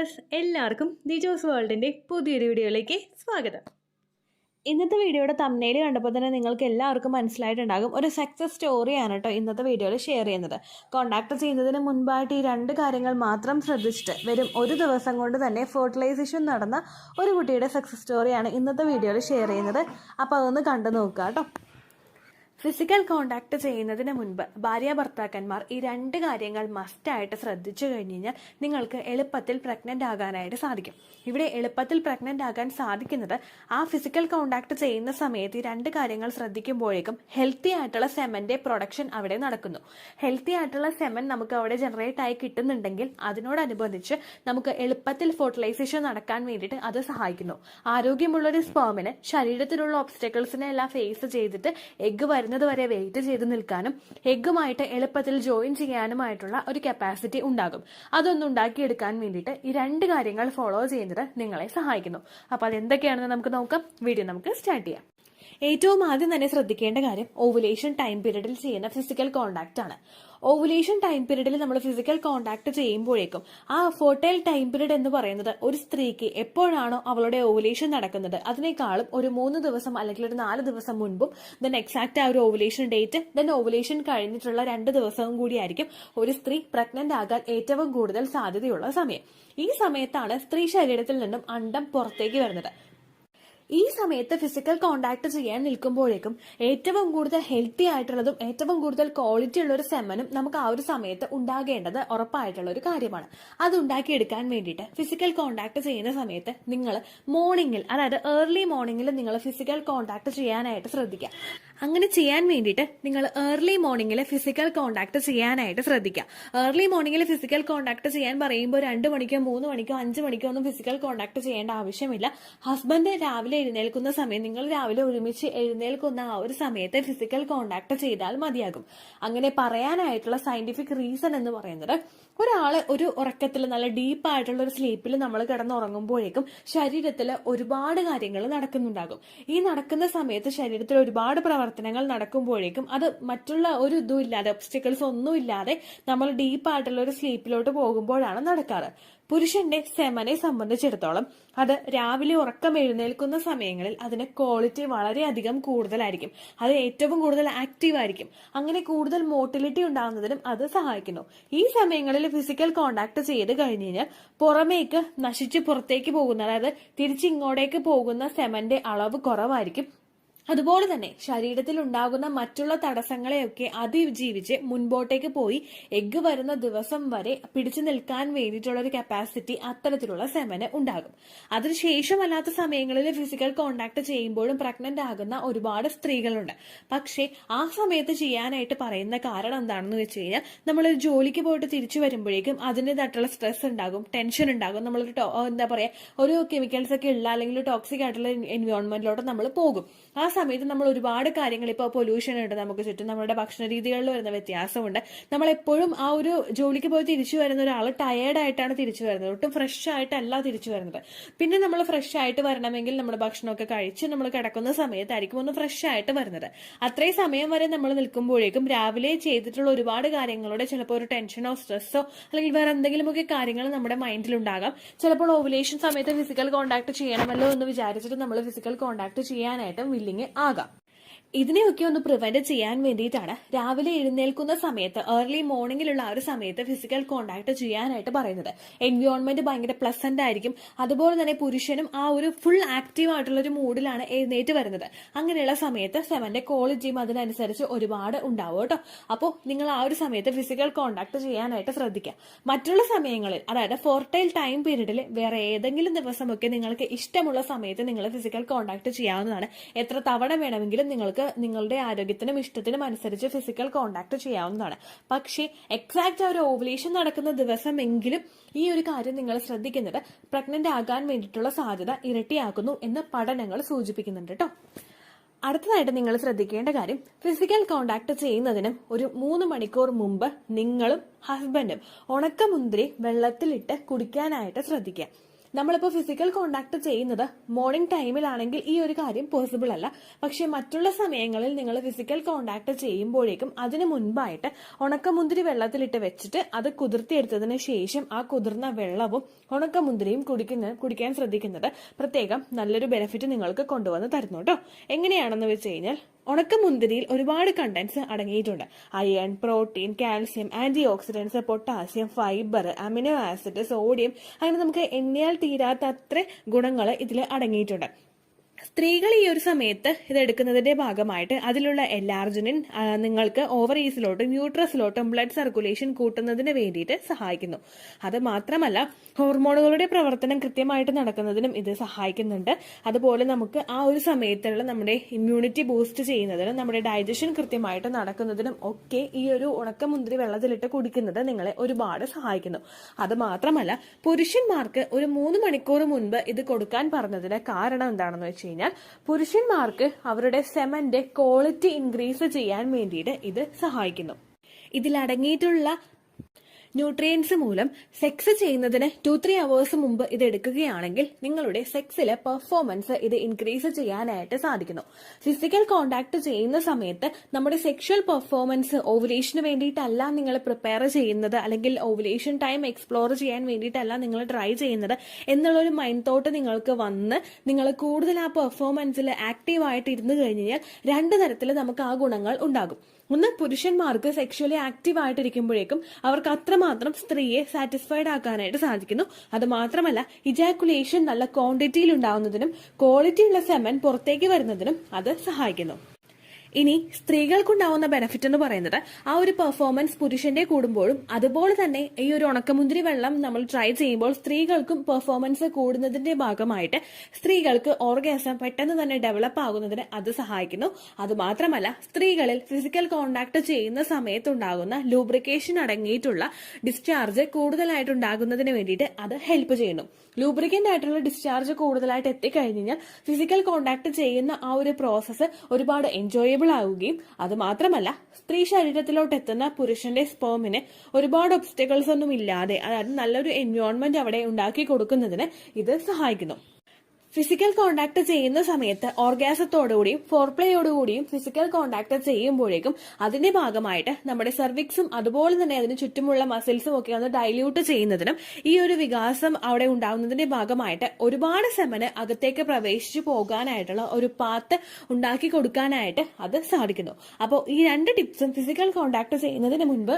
Viewers, എല്ലാവർക്കും ദിജോസ് വേൾഡിൻ്റെ പുതിയൊരു വീഡിയോയിലേക്ക് സ്വാഗതം. ഇന്നത്തെ വീഡിയോയുടെ തംബ്നെയിൽ കണ്ടപ്പോൾ തന്നെ നിങ്ങൾക്ക് എല്ലാവർക്കും മനസ്സിലായിട്ടുണ്ടാകും, ഒരു സക്സസ് സ്റ്റോറിയാണ് കേട്ടോ ഇന്നത്തെ വീഡിയോയിൽ ഷെയർ ചെയ്യുന്നത്. കോൺടാക്ട് ചെയ്യുന്നതിന് മുൻപായിട്ട് ഈ രണ്ട് കാര്യങ്ങൾ മാത്രം ശ്രദ്ധിച്ചിട്ട് വെറും ഒരു ദിവസം കൊണ്ട് തന്നെ ഫെർട്ടിലൈസേഷൻ നടന്ന ഒരു കുട്ടിയുടെ സക്സസ് സ്റ്റോറിയാണ് ഇന്നത്തെ വീഡിയോയിൽ ഷെയർ ചെയ്യുന്നത്. അപ്പോൾ അതൊന്ന് കണ്ടു നോക്കുക കേട്ടോ. ഫിസിക്കൽ കോണ്ടാക്ട് ചെയ്യുന്നതിന് മുൻപ് ഭാര്യ ഭർത്താക്കന്മാർ ഈ രണ്ട് കാര്യങ്ങൾ മസ്റ്റായിട്ട് ശ്രദ്ധിച്ചു കഴിഞ്ഞ് കഴിഞ്ഞാൽ നിങ്ങൾക്ക് എളുപ്പത്തിൽ പ്രഗ്നൻ്റ് ആകാനായിട്ട് സാധിക്കും. ഇവിടെ എളുപ്പത്തിൽ പ്രഗ്നൻ്റ് ആകാൻ സാധിക്കുന്നത് ആ ഫിസിക്കൽ കോണ്ടാക്ട് ചെയ്യുന്ന സമയത്ത് ഈ രണ്ട് കാര്യങ്ങൾ ശ്രദ്ധിക്കുമ്പോഴേക്കും ഹെൽത്തി ആയിട്ടുള്ള സെമൻ്റെ പ്രൊഡക്ഷൻ അവിടെ നടക്കുന്നു. ഹെൽത്തി ആയിട്ടുള്ള സെമൻ നമുക്ക് അവിടെ ജനറേറ്റ് ആയി കിട്ടുന്നുണ്ടെങ്കിൽ അതിനോടനുബന്ധിച്ച് നമുക്ക് എളുപ്പത്തിൽ ഫെർട്ടിലൈസേഷൻ നടക്കാൻ വേണ്ടിയിട്ട് അത് സഹായിക്കുന്നു. ആരോഗ്യമുള്ളൊരു സ്പേമിന് ശരീരത്തിലുള്ള ഒബ്സ്റ്റക്കിൾസിനെ എല്ലാം ഫേസ് ചെയ്തിട്ട് എഗ്ഗ് വരെ വെയിറ്റ് ചെയ്ത് നിൽക്കാനും എഗ്ഗുമായിട്ട് എളുപ്പത്തിൽ ജോയിൻ ചെയ്യാനുമായിട്ടുള്ള ഒരു കപ്പാസിറ്റി ഉണ്ടാകും. അതൊന്നും ഉണ്ടാക്കിയെടുക്കാൻ വേണ്ടിയിട്ട് ഈ രണ്ട് കാര്യങ്ങൾ ഫോളോ ചെയ്യുന്നത് നിങ്ങളെ സഹായിക്കുന്നു. അപ്പോൾ അതെന്തൊക്കെയാണെന്ന് നമുക്ക് നോക്കാം. വീഡിയോ നമുക്ക് സ്റ്റാർട്ട് ചെയ്യാം. ഏറ്റവും ആദ്യം തന്നെ ശ്രദ്ധിക്കേണ്ട കാര്യം ഓവുലേഷൻ ടൈം പീരീഡിൽ ചെയ്യുന്ന ഫിസിക്കൽ കോണ്ടാക്ട് ആണ്. ഓവുലേഷൻ ടൈം പീരീഡിൽ നമ്മൾ ഫിസിക്കൽ കോണ്ടാക്ട് ചെയ്യുമ്പോഴേക്കും ആ ഫെർട്ടൈൽ ടൈം പീരീഡ് എന്ന് പറയുന്നത് ഒരു സ്ത്രീക്ക് എപ്പോഴാണോ അവളുടെ ഓവുലേഷൻ നടക്കുന്നത് അതിനേക്കാളും ഒരു 3 ദിവസം അല്ലെങ്കിൽ ഒരു 4 ദിവസം മുൻപും ദെൻ എക്സാക്ട് ആ ഒരു ഓവുലേഷൻ ഡേറ്റ് ദെൻ ഓവുലേഷൻ കഴിഞ്ഞിട്ടുള്ള 2 ദിവസവും കൂടിയായിരിക്കും ഒരു സ്ത്രീ പ്രഗ്നന്റ് ആകാൻ ഏറ്റവും കൂടുതൽ സാധ്യതയുള്ള സമയം. ഈ സമയത്താണ് സ്ത്രീ ശരീരത്തിൽ നിന്നും അണ്ഡം പുറത്തേക്ക് വരുന്നത്. ഈ സമയത്ത് ഫിസിക്കൽ കോണ്ടാക്ട് ചെയ്യാൻ നിൽക്കുമ്പോഴേക്കും ഏറ്റവും കൂടുതൽ ഹെൽത്തി ആയിട്ടുള്ളതും ഏറ്റവും കൂടുതൽ ക്വാളിറ്റി ഉള്ള ഒരു സെമനും നമുക്ക് ആ ഒരു സമയത്ത് ഉണ്ടാകേണ്ടത് ഉറപ്പായിട്ടുള്ള ഒരു കാര്യമാണ്. അത് ഉണ്ടാക്കിയെടുക്കാൻ വേണ്ടിയിട്ട് ഫിസിക്കൽ കോണ്ടാക്ട് ചെയ്യുന്ന സമയത്ത് നിങ്ങൾ മോർണിംഗിൽ, അതായത് ഏർലി മോർണിംഗിൽ നിങ്ങൾ ഫിസിക്കൽ കോണ്ടാക്ട് ചെയ്യാനായിട്ട് ശ്രദ്ധിക്കുക. അങ്ങനെ ചെയ്യാൻ വേണ്ടിയിട്ട് നിങ്ങൾ ഏർലി മോർണിംഗിൽ ഫിസിക്കൽ കോണ്ടാക്ട് ചെയ്യാനായിട്ട് ശ്രദ്ധിക്കുക. ഏർലി മോർണിംഗിൽ ഫിസിക്കൽ കോണ്ടാക്ട് ചെയ്യാൻ പറയുമ്പോൾ 2 മണിക്കോ 3 മണിക്കോ 5 മണിക്കോ ഒന്നും ഫിസിക്കൽ കോണ്ടാക്ട് ചെയ്യേണ്ട ആവശ്യമില്ല. ഹസ്ബൻഡ് രാവിലെ എഴുന്നേൽക്കുന്ന സമയം, നിങ്ങൾ രാവിലെ ഒരുമിച്ച് എഴുന്നേൽക്കുന്ന ആ ഒരു സമയത്ത് ഫിസിക്കൽ കോണ്ടാക്ട് ചെയ്താൽ മതിയാകും. അങ്ങനെ പറയാനായിട്ടുള്ള സയന്റിഫിക് റീസൺ എന്ന് പറയുന്നത്, ഒരാള് ഒരു ഉറക്കത്തിൽ നല്ല ഡീപ്പായിട്ടുള്ള ഒരു സ്ലീപ്പിൽ നമ്മൾ കിടന്നുറങ്ങുമ്പോഴേക്കും ശരീരത്തിൽ ഒരുപാട് കാര്യങ്ങൾ നടക്കുന്നുണ്ടാകും. ഈ നടക്കുന്ന സമയത്ത് ശരീരത്തിൽ ഒരുപാട് പ്രവർത്തനങ്ങൾ നടക്കുമ്പോഴേക്കും അത് മറ്റുള്ള ഒരു ഇതും ഇല്ലാതെ, ഒബ്സ്റ്റക്കിൾസ് ഒന്നും ഇല്ലാതെ നമ്മൾ ഡീപ്പായിട്ടുള്ള ഒരു സ്ലീപ്പിലോട്ട് പോകുമ്പോഴാണ് നടക്കാറ്. പുരുഷന്റെ സെമനെ സംബന്ധിച്ചിടത്തോളം അത് രാവിലെ ഉറക്കം എഴുന്നേൽക്കുന്ന സമയങ്ങളിൽ അതിന് ക്വാളിറ്റി വളരെയധികം കൂടുതലായിരിക്കും. അത് ഏറ്റവും കൂടുതൽ ആക്റ്റീവ് ആയിരിക്കും. അങ്ങനെ കൂടുതൽ മോട്ടിലിറ്റി ഉണ്ടാകുന്നതിനും അത് സഹായിക്കുന്നു. ഈ സമയങ്ങളിൽ ഫിസിക്കൽ കോണ്ടാക്ട് ചെയ്ത് കഴിഞ്ഞ് കഴിഞ്ഞാൽ പുറമേക്ക് നശിച്ച് പുറത്തേക്ക് പോകുന്ന, അതായത് തിരിച്ചിങ്ങോട്ടേക്ക് പോകുന്ന സെമന്റെ അളവ് കുറവായിരിക്കും. അതുപോലെ തന്നെ ശരീരത്തിൽ ഉണ്ടാകുന്ന മറ്റുള്ള തടസ്സങ്ങളെയൊക്കെ അതിജീവിച്ച് മുൻപോട്ടേക്ക് പോയി എഗ്ഗ് വരുന്ന ദിവസം വരെ പിടിച്ചു നിൽക്കാൻ വേണ്ടിയിട്ടുള്ള ഒരു കപ്പാസിറ്റി അത്തരത്തിലുള്ള സെമന് ഉണ്ടാകും. അതിനുശേഷമല്ലാത്ത സമയങ്ങളിൽ ഫിസിക്കൽ കോണ്ടാക്ട് ചെയ്യുമ്പോഴും പ്രഗ്നന്റ് ആകുന്ന ഒരുപാട് സ്ത്രീകളുണ്ട്. പക്ഷേ ആ സമയത്ത് ചെയ്യാനായിട്ട് പറയുന്ന കാരണം എന്താണെന്ന് വെച്ച് കഴിഞ്ഞാൽ, നമ്മളൊരു ജോലിക്ക് പോയിട്ട് തിരിച്ചു വരുമ്പോഴേക്കും അതിൻ്റെതായിട്ടുള്ള സ്ട്രെസ് ഉണ്ടാകും, ടെൻഷൻ ഉണ്ടാകും. നമ്മളൊരു എന്താ പറയാ, ഒരു കെമിക്കൽസ് ഒക്കെ ഉള്ള അല്ലെങ്കിൽ ടോക്സിക് ആയിട്ടുള്ള എൻവയോൺമെന്റിലോട്ട് നമ്മൾ പോകും. ആ സമയത്ത് നമ്മൾ ഒരുപാട് കാര്യങ്ങൾ, ഇപ്പോൾ പൊല്യൂഷൻ ഉണ്ട് നമുക്ക് ചുറ്റും, നമ്മുടെ ഭക്ഷണ രീതികളിൽ വരുന്ന വ്യത്യാസമുണ്ട്. നമ്മളെപ്പോഴും ആ ഒരു ജോലിക്ക് പോയി തിരിച്ചു വരുന്ന ഒരാൾ ടയേർഡായിട്ടാണ് തിരിച്ചു വരുന്നത്, ഒട്ടും ഫ്രഷ് ആയിട്ടല്ല തിരിച്ചു വരുന്നത്. പിന്നെ നമ്മൾ ഫ്രഷ് ആയിട്ട് വരണമെങ്കിൽ നമ്മുടെ ഭക്ഷണമൊക്കെ കഴിച്ച് നമ്മൾ കിടക്കുന്ന സമയത്തായിരിക്കും ഒന്ന് ഫ്രഷ് ആയിട്ട് വരുന്നത്. അത്രയും സമയം വരെ നമ്മൾ നിൽക്കുമ്പോഴേക്കും രാവിലെ ചെയ്തിട്ടുള്ള ഒരുപാട് കാര്യങ്ങളുടെ ചിലപ്പോൾ ഒരു ടെൻഷനോ സ്ട്രെസ്സോ അല്ലെങ്കിൽ വേറെ എന്തെങ്കിലുമൊക്കെ കാര്യങ്ങൾ നമ്മുടെ മൈൻഡിലുണ്ടാകാം. ചിലപ്പോൾ ഓവുലേഷൻ സമയത്ത് ഫിസിക്കൽ കോണ്ടാക്ട് ചെയ്യണമല്ലോ എന്ന് വിചാരിച്ചിട്ട് നമ്മൾ ഫിസിക്കൽ കോണ്ടാക്ട് ചെയ്യാനായിട്ടും വില്ലിങ് ആകാം. ഇതിനെയൊക്കെ ഒന്ന് പ്രിവെന്റ് ചെയ്യാൻ വേണ്ടിയിട്ടാണ് രാവിലെ എഴുന്നേൽക്കുന്ന സമയത്ത്, ഏർലി മോർണിംഗിലുള്ള ആ ഒരു സമയത്ത് ഫിസിക്കൽ കോണ്ടാക്ട് ചെയ്യാനായിട്ട് പറയുന്നത്. എൻവയോൺമെന്റ് ഭയങ്കര പ്ലസന്റ് ആയിരിക്കും. അതുപോലെ തന്നെ പുരുഷനും ആ ഒരു ഫുൾ ആക്റ്റീവ് ആയിട്ടുള്ള ഒരു മൂഡിലാണ് എഴുന്നേറ്റ് വരുന്നത്. അങ്ങനെയുള്ള സമയത്ത് സെമന്റെ ക്വാളിറ്റിയും അതിനനുസരിച്ച് ഒരുപാട് ഉണ്ടാവും കേട്ടോ. അപ്പോൾ നിങ്ങൾ ആ ഒരു സമയത്ത് ഫിസിക്കൽ കോണ്ടാക്ട് ചെയ്യാനായിട്ട് ശ്രദ്ധിക്കുക. മറ്റുള്ള സമയങ്ങളിൽ, അതായത് ഫെർട്ടൈൽ ടൈം പീരീഡിൽ വേറെ ഏതെങ്കിലും ദിവസമൊക്കെ നിങ്ങൾക്ക് ഇഷ്ടമുള്ള സമയത്ത് നിങ്ങൾ ഫിസിക്കൽ കോണ്ടാക്ട് ചെയ്യാവുന്നതാണ്. എത്ര തവണ വേണമെങ്കിലും നിങ്ങൾക്ക് നിങ്ങളുടെ ആരോഗ്യത്തിനും ഇഷ്ടത്തിനും അനുസരിച്ച് ഫിസിക്കൽ കോണ്ടാക്ട് ചെയ്യാവുന്നതാണ്. പക്ഷേ എക്സാക്ട് ആ ഒരു ഓവുലേഷൻ നടക്കുന്ന ദിവസമെങ്കിലും ഈ ഒരു കാര്യം നിങ്ങൾ ശ്രദ്ധിക്കുന്നത് പ്രഗ്നന്റ് ആകാൻ വേണ്ടിയിട്ടുള്ള സാധ്യത ഇരട്ടിയാക്കുന്നു എന്ന് പഠനങ്ങൾ സൂചിപ്പിക്കുന്നുണ്ട് കേട്ടോ. അടുത്തതായിട്ട് നിങ്ങൾ ശ്രദ്ധിക്കേണ്ട കാര്യം, ഫിസിക്കൽ കോണ്ടാക്ട് ചെയ്യുന്നതിനും ഒരു 3 മണിക്കൂർ മുമ്പ് നിങ്ങളും ഹസ്ബൻഡും ഉണക്കമുന്തിരി വെള്ളത്തിലിട്ട് കുടിക്കാനായിട്ട് ശ്രദ്ധിക്കുക. നമ്മളിപ്പോൾ ഫിസിക്കൽ കോണ്ടാക്ട് ചെയ്യുന്നത് മോർണിംഗ് ടൈമിലാണെങ്കിൽ ഈ ഒരു കാര്യം പോസിബിൾ അല്ല. പക്ഷെ മറ്റുള്ള സമയങ്ങളിൽ നിങ്ങൾ ഫിസിക്കൽ കോണ്ടാക്ട് ചെയ്യുമ്പോഴേക്കും അതിനു മുൻപായിട്ട് ഉണക്കമുന്തിരി വെള്ളത്തിലിട്ട് വെച്ചിട്ട് അത് കുതിർത്തിയെടുത്തതിന് ശേഷം ആ കുതിർന്ന വെള്ളവും ഉണക്കമുന്തിരിയും കുടിക്കാൻ ശ്രദ്ധിക്കുന്നത് പ്രത്യേകം നല്ലൊരു ബെനിഫിറ്റ് നിങ്ങൾക്ക് കൊണ്ടുവന്ന് തരുന്നു കേട്ടോ. എങ്ങനെയാണെന്ന് വെച്ച് കഴിഞ്ഞാൽ ഉണക്കമുന്തിരിയിൽ ഒരുപാട് കണ്ടന്റ്സ് അടങ്ങിയിട്ടുണ്ട്. Iron, protein, calcium, antioxidants, potassium, fibre, amino acid, sodium, അങ്ങനെ നമുക്ക് എണ്ണിയാൽ തീരാത്ത അത്ര ഗുണങ്ങൾ ഇതിൽ അടങ്ങിയിട്ടുണ്ട്. സ്ത്രീകൾ ഈ ഒരു സമയത്ത് ഇത് എടുക്കുന്നതിന്റെ ഭാഗമായിട്ട് അതിലുള്ള എലാർജിനിൻ നിങ്ങൾക്ക് ഓവറീസിലോട്ടും യൂട്രസിലോട്ടും ബ്ലഡ് സർക്കുലേഷൻ കൂട്ടുന്നതിന് വേണ്ടിയിട്ട് സഹായിക്കുന്നു. അത് മാത്രമല്ല ഹോർമോണുകളുടെ പ്രവർത്തനം കൃത്യമായിട്ട് നടക്കുന്നതിനും ഇത് സഹായിക്കുന്നുണ്ട്. അതുപോലെ നമുക്ക് ആ ഒരു സമയത്തുള്ള നമ്മുടെ ഇമ്മ്യൂണിറ്റി ബൂസ്റ്റ് ചെയ്യുന്നതിനും നമ്മുടെ ഡൈജഷൻ കൃത്യമായിട്ട് നടക്കുന്നതിനും ഒക്കെ ഈ ഒരു ഉണക്കമുന്തിരി വെള്ളത്തിലിട്ട് കുടിക്കുന്നത് നിങ്ങളെ ഒരുപാട് സഹായിക്കുന്നു. അത് മാത്രമല്ല പുരുഷന്മാർക്ക് ഒരു 3 മണിക്കൂർ മുൻപ് ഇത് കൊടുക്കാൻ പറഞ്ഞതിന് കാരണം എന്താണെന്ന് വെച്ച് കഴിഞ്ഞാൽ പുരുഷന്മാർക്ക് അവരുടെ സെമന്റെ ക്വാളിറ്റി ഇൻക്രീസ് ചെയ്യാൻ വേണ്ടിയിട്ട് ഇത് സഹായിക്കുന്നു. ഇതിലടങ്ങിയിട്ടുള്ള ന്യൂട്രിയൻസ് മൂലം സെക്സ് ചെയ്യുന്നതിന് 2-3 അവേഴ്സ് മുമ്പ് ഇത് എടുക്കുകയാണെങ്കിൽ നിങ്ങളുടെ സെക്സിലെ പെർഫോമൻസ് ഇത് ഇൻക്രീസ് ചെയ്യാനായിട്ട് സാധിക്കുന്നു. ഫിസിക്കൽ കോണ്ടാക്ട് ചെയ്യുന്ന സമയത്ത് നമ്മുടെ സെക്ഷൽ പെർഫോമൻസ് ഓവുലേഷന് വേണ്ടിയിട്ടല്ല നിങ്ങൾ പ്രിപ്പയർ ചെയ്യുന്നത്, അല്ലെങ്കിൽ ഓവുലേഷൻ ടൈം എക്സ്പ്ലോർ ചെയ്യാൻ വേണ്ടിയിട്ടല്ല നിങ്ങൾ ട്രൈ ചെയ്യുന്നത് എന്നുള്ളൊരു മൈൻഡ് തോട്ട് നിങ്ങൾക്ക് വന്ന് നിങ്ങൾ കൂടുതൽ ആ പെർഫോമൻസിൽ ആക്റ്റീവായിട്ട് ഇരുന്ന് കഴിഞ്ഞ് കഴിഞ്ഞാൽ 2 തരത്തിൽ നമുക്ക് ആ ഗുണങ്ങൾ ഉണ്ടാകും. ഒന്ന്, പുരുഷന്മാർക്ക് സെക്ഷലി ആക്റ്റീവ് ആയിട്ടിരിക്കുമ്പോഴേക്കും അവർക്ക് അത്രമാത്രം സ്ത്രീയെ സാറ്റിസ്ഫൈഡ് ആക്കാനായിട്ട് സാധിക്കുന്നു. അത് മാത്രമല്ല ഇജാക്കുലേഷൻ നല്ല ക്വാണ്ടിറ്റിയിൽ ഉണ്ടാവുന്നതിനും ക്വാളിറ്റിയുള്ള സെമൻ പുറത്തേക്ക് വരുന്നതിനും അത് സഹായിക്കുന്നു. ഇനി സ്ത്രീകൾക്കുണ്ടാവുന്ന ബെനിഫിറ്റ് എന്ന് പറയുന്നത് ആ ഒരു പെർഫോമൻസ് പുരുഷന്റെ കൂടുമ്പോഴും അതുപോലെ തന്നെ ഈ ഒരു ഉണക്കമുന്തിരി വെള്ളം നമ്മൾ ട്രൈ ചെയ്യുമ്പോൾ സ്ത്രീകൾക്കും പെർഫോമൻസ് കൂടുന്നതിന്റെ ഭാഗമായിട്ട് സ്ത്രീകൾക്ക് ഓർഗാസം പെട്ടെന്ന് തന്നെ ഡെവലപ്പ് ആകുന്നതിന് അത് സഹായിക്കുന്നു. അത് മാത്രമല്ല സ്ത്രീകളിൽ ഫിസിക്കൽ കോണ്ടാക്ട് ചെയ്യുന്ന സമയത്തുണ്ടാകുന്ന ലൂബ്രിക്കേഷൻ അടങ്ങിയിട്ടുള്ള ഡിസ്ചാർജ് കൂടുതലായിട്ടുണ്ടാകുന്നതിന് വേണ്ടിയിട്ട് അത് ഹെൽപ്പ് ചെയ്യുന്നു. ലൂബ്രിക്കന്റ് ആയിട്ടുള്ള ഡിസ്ചാർജ് കൂടുതലായിട്ട് എത്തിക്കഴിഞ്ഞാൽ ഫിസിക്കൽ കോണ്ടാക്ട് ചെയ്യുന്ന ആ ഒരു പ്രോസസ്സ് ഒരുപാട് എൻജോയബിൾ ആവുകയും അത് മാത്രമല്ല സ്ത്രീ ശരീരത്തിലോട്ട് എത്തുന്ന പുരുഷന്റെ സ്പേമിന് ഒരുപാട് ഒബ്സ്റ്റക്കിൾസ് ഒന്നും ഇല്ലാതെ, അതായത് നല്ലൊരു എൻവയോൺമെന്റ് അവിടെ ഉണ്ടാക്കി കൊടുക്കുന്നതിന് ഇത് സഹായിക്കുന്നു. ഫിസിക്കൽ കോണ്ടാക്ട് ചെയ്യുന്ന സമയത്ത് ഓർഗാസത്തോടുകൂടിയും ഫോർപ്ലേയോടുകൂടിയും ഫിസിക്കൽ കോണ്ടാക്ട് ചെയ്യുമ്പോഴേക്കും അതിന്റെ ഭാഗമായിട്ട് നമ്മുടെ സെർവിക്സും അതുപോലെ തന്നെ അതിന് ചുറ്റുമുള്ള മസിൽസും ഒക്കെ ഒന്ന് ഡൈല്യൂട്ട് ചെയ്യുന്നതിനും ഈ ഒരു വികാസം അവിടെ ഉണ്ടാകുന്നതിന്റെ ഭാഗമായിട്ട് ഒരുപാട് സെമന് അകത്തേക്ക് പ്രവേശിച്ചു പോകാനായിട്ടുള്ള ഒരു പാത്ത് ഉണ്ടാക്കി കൊടുക്കാനായിട്ട് അത് സാധിക്കുന്നു. അപ്പോൾ ഈ 2 ടിപ്സും ഫിസിക്കൽ കോണ്ടാക്ട് ചെയ്യുന്നതിന് മുൻപ്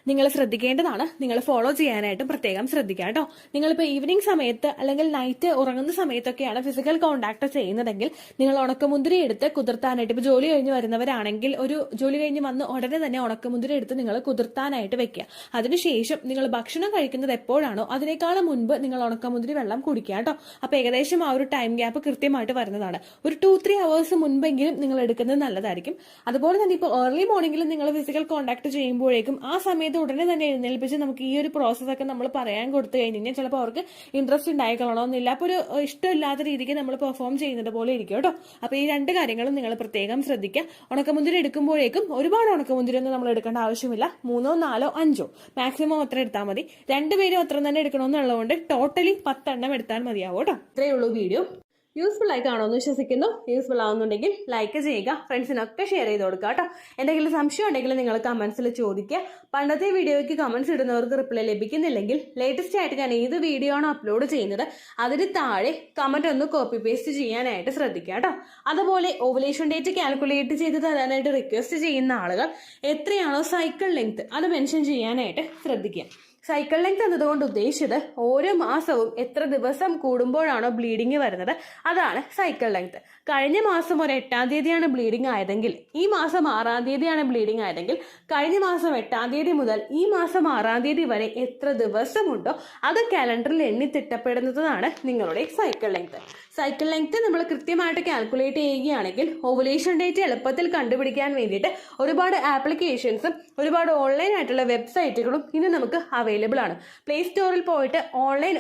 നിങ്ങൾ ശ്രദ്ധിക്കേണ്ടതാണ്. നിങ്ങൾ ഫോളോ ചെയ്യാനായിട്ടും പ്രത്യേകം ശ്രദ്ധിക്കുക കേട്ടോ. നിങ്ങളിപ്പോൾ ഈവനിങ് സമയത്ത് അല്ലെങ്കിൽ നൈറ്റ് ഉറങ്ങുന്ന സമയത്തൊക്കെയാണ് ഫിസിക്കൽ കോണ്ടാക്ട് ചെയ്യുന്നതെങ്കിൽ നിങ്ങൾ ഉണക്കമുന്തിരി എടുത്ത് കുതിർത്താനായിട്ട്, ഇപ്പോൾ ജോലി കഴിഞ്ഞ് വരുന്നവരാണെങ്കിൽ ഒരു ജോലി കഴിഞ്ഞ് വന്ന് ഉടനെ തന്നെ ഉണക്കമുന്തിരി എടുത്ത് നിങ്ങൾ കുതിർത്താനായിട്ട് വെക്കുക. അതിനുശേഷം നിങ്ങൾ ഭക്ഷണം കഴിക്കുന്നത് എപ്പോഴാണോ അതിനേക്കാളും മുൻപ് നിങ്ങൾ ഉണക്കമുന്തിരി വെള്ളം കുടിക്കുക കേട്ടോ. അപ്പോൾ ഏകദേശം ആ ഒരു ടൈം ഗ്യാപ്പ് കൃത്യമായിട്ട് വരുന്നതാണ്. ഒരു 2-3 അവേഴ്സ് മുൻപെങ്കിലും നിങ്ങൾ എടുക്കുന്നത് നല്ലതായിരിക്കും. അതുപോലെ തന്നെ ഇപ്പോൾ ഏർലി മോർണിംഗിൽ നിങ്ങൾ ഫിസിക്കൽ കോണ്ടാക്ട് ചെയ്യുമ്പോഴേക്കും ആ സമയത്ത് ഉടനെ തന്നെ എഴുന്നേൽപ്പിച്ച് നമുക്ക് ഈ ഒരു പ്രോസസ്സൊക്കെ നമ്മൾ പറയാൻ കൊടുത്തു കഴിഞ്ഞാൽ ചിലപ്പോൾ അവർക്ക് ഇൻട്രസ്റ്റ് ഉണ്ടായിക്കൊള്ളണമെന്നില്ല. അപ്പോൾ ഒരു ഇഷ്ടമില്ലാത്ത രീതിക്ക് നമ്മൾ പെർഫോം ചെയ്യുന്നത് പോലെ ഇരിക്കും കേട്ടോ. അപ്പോൾ ഈ 2 കാര്യങ്ങളും നിങ്ങൾ പ്രത്യേകം ശ്രദ്ധിക്കുക. ഉണക്കമുന്തിരി എടുക്കുമ്പോഴേക്കും ഒരുപാട് ഉണക്കമുന്തിരി ഒന്നും നമ്മൾ എടുക്കേണ്ട ആവശ്യമില്ല. 3, 4, 5 മാക്സിമം അത്ര എടുത്താൽ മതി. 2 പേരും അത്ര തന്നെ എടുക്കണമെന്നുള്ളതുകൊണ്ട് ടോട്ടലി 10 എണ്ണം എടുത്താൽ മതിയാവും കേട്ടോ. ഇത്രയേ ഉള്ളൂ വീഡിയോ. യൂസ്ഫുൾ ആയി കാണുമെന്ന് വിശ്വസിക്കുന്നു. യൂസ്ഫുൾ ആവുന്നുണ്ടെങ്കിൽ ലൈക്ക് ചെയ്യുക, ഫ്രണ്ട്സിനൊക്കെ ഷെയർ ചെയ്ത് കൊടുക്കുക കേട്ടോ. എന്തെങ്കിലും സംശയം ഉണ്ടെങ്കിൽ നിങ്ങൾ കമന്റ്സിൽ ചോദിക്കുക. പണ്ടത്തെ വീഡിയോയ്ക്ക് കമന്റ്സ് ഇടുന്നവർക്ക് റിപ്ലൈ ലഭിക്കുന്നില്ലെങ്കിൽ ലേറ്റസ്റ്റ് ആയിട്ട് ഞാൻ ഏത് വീഡിയോ ആണോ അപ്ലോഡ് ചെയ്യുന്നത് അതിന് താഴെ കമന്റ് ഒന്ന് കോപ്പി പേസ്റ്റ് ചെയ്യാനായിട്ട് ശ്രദ്ധിക്കുക കേട്ടോ. അതുപോലെ ഓവുലേഷൻ ഡേറ്റ് കാൽക്കുലേറ്റ് ചെയ്ത് തരാനായിട്ട് റിക്വസ്റ്റ് ചെയ്യുന്ന ആളുകൾ എത്രയാണോ സൈക്കിൾ ലെങ്ത് അത് മെൻഷൻ ചെയ്യാനായിട്ട് ശ്രദ്ധിക്കുക. സൈക്കിൾ ലെങ്ത് എന്നതുകൊണ്ട് ഉദ്ദേശിച്ചത് ഓരോ മാസവും എത്ര ദിവസം കൂടുമ്പോഴാണോ ബ്ലീഡിങ് വരുന്നത് അതാണ് സൈക്കിൾ ലെങ്ത്. കഴിഞ്ഞ മാസം ഒരു 8-ാം തീയതിയാണ് ബ്ലീഡിങ് ആയതെങ്കിൽ ഈ മാസം 6-ാം തീയതിയാണ് ബ്ലീഡിങ് ആയതെങ്കിൽ കഴിഞ്ഞ മാസം 8-ാം തീയതി മുതൽ ഈ മാസം 6-ാം തീയതി വരെ എത്ര ദിവസമുണ്ടോ അത് കാലണ്ടറിൽ എണ്ണി തിട്ടപ്പെടുന്നതാണ് നിങ്ങളുടെ സൈക്കിൾ ലെങ്ത്. സൈക്കിൾ ലെങ്ത് നമ്മൾ കൃത്യമായിട്ട് കാൽക്കുലേറ്റ് ചെയ്യുകയാണെങ്കിൽ ഓവുലേഷൻ ഡേറ്റ് എളുപ്പത്തിൽ കണ്ടുപിടിക്കാൻ വേണ്ടിയിട്ട് ഒരുപാട് ആപ്ലിക്കേഷൻസും ഒരുപാട് ഓൺലൈൻ ആയിട്ടുള്ള വെബ്സൈറ്റുകളും ഇന്ന് നമുക്ക് അവൈലബിൾ ആണ്. പ്ലേ സ്റ്റോറിൽ പോയിട്ട് ഓൺലൈൻ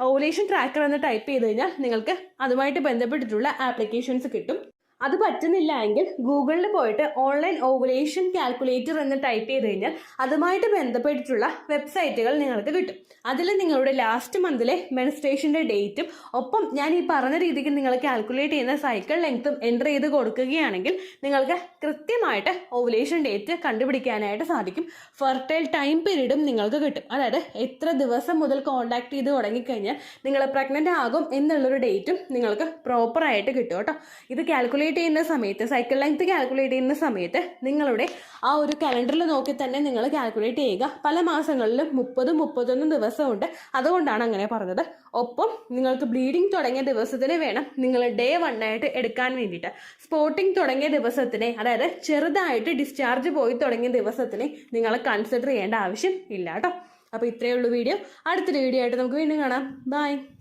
ഓവുലേഷൻ ട്രാക്കർ എന്ന് ടൈപ്പ് ചെയ്ത് കഴിഞ്ഞാൽ നിങ്ങൾക്ക് അതുമായിട്ട് ബന്ധപ്പെട്ടിട്ടുള്ള ആപ്ലിക്കേഷൻസ് കിട്ടും. അത് പറ്റുന്നില്ല എങ്കിൽ ഗൂഗിളിൽ പോയിട്ട് ഓൺലൈൻ ഓവുലേഷൻ കാൽക്കുലേറ്റർ എന്ന് ടൈപ്പ് ചെയ്ത് കഴിഞ്ഞാൽ അതുമായിട്ട് ബന്ധപ്പെട്ടിട്ടുള്ള വെബ്സൈറ്റുകൾ നിങ്ങൾക്ക് കിട്ടും. അതിൽ നിങ്ങളുടെ ലാസ്റ്റ് മന്തിലെ മെൻസ്ട്രേഷൻ്റെ ഡേറ്റും ഒപ്പം ഞാൻ ഈ പറഞ്ഞ രീതിക്ക് നിങ്ങൾ കാൽക്കുലേറ്റ് ചെയ്യുന്ന സൈക്കിൾ ലെങ്ത്തും എൻ്റർ ചെയ്ത് കൊടുക്കുകയാണെങ്കിൽ നിങ്ങൾക്ക് കൃത്യമായിട്ട് ഓവുലേഷൻ ഡേറ്റ് കണ്ടുപിടിക്കാനായിട്ട് സാധിക്കും. ഫെർട്ടൈൽ ടൈം പീരീഡും നിങ്ങൾക്ക് കിട്ടും. അതായത് എത്ര ദിവസം മുതൽ കോൺടാക്ട് ചെയ്ത് തുടങ്ങിക്കഴിഞ്ഞാൽ നിങ്ങൾ പ്രഗ്നൻ്റ് ആകും എന്നുള്ളൊരു ഡേറ്റും നിങ്ങൾക്ക് പ്രോപ്പറായിട്ട് കിട്ടും കേട്ടോ. ഇത് കാൽക്കുലേറ്റ് ചെയ്യുന്ന സമയത്ത്, സൈക്കിൾ ലെങ്ത് കാൽക്കുലേറ്റ് ചെയ്യുന്ന സമയത്ത് നിങ്ങളുടെ ആ ഒരു കലണ്ടറിൽ നോക്കി തന്നെ നിങ്ങൾ കാൽക്കുലേറ്റ് ചെയ്യുക. പല മാസങ്ങളിലും 30-31 ദിവസമുണ്ട്, അതുകൊണ്ടാണ് അങ്ങനെ പറഞ്ഞത്. ഒപ്പം നിങ്ങൾക്ക് ബ്ലീഡിങ് തുടങ്ങിയ ദിവസത്തിന് വേണം നിങ്ങൾ ഡേ 1 ആയിട്ട് എടുക്കാൻ വേണ്ടിയിട്ട്. സ്പോട്ടിങ് തുടങ്ങിയ ദിവസത്തിനെ, അതായത് ചെറുതായിട്ട് ഡിസ്ചാർജ് പോയി തുടങ്ങിയ ദിവസത്തിനെ നിങ്ങൾ കൺസിഡർ ചെയ്യേണ്ട ആവശ്യം ഇല്ല കേട്ടോ. അപ്പോൾ ഇത്രയേ ഉള്ളൂ വീഡിയോ. അടുത്തൊരു വീഡിയോ ആയിട്ട് നമുക്ക് വീണ്ടും കാണാം. ബൈ.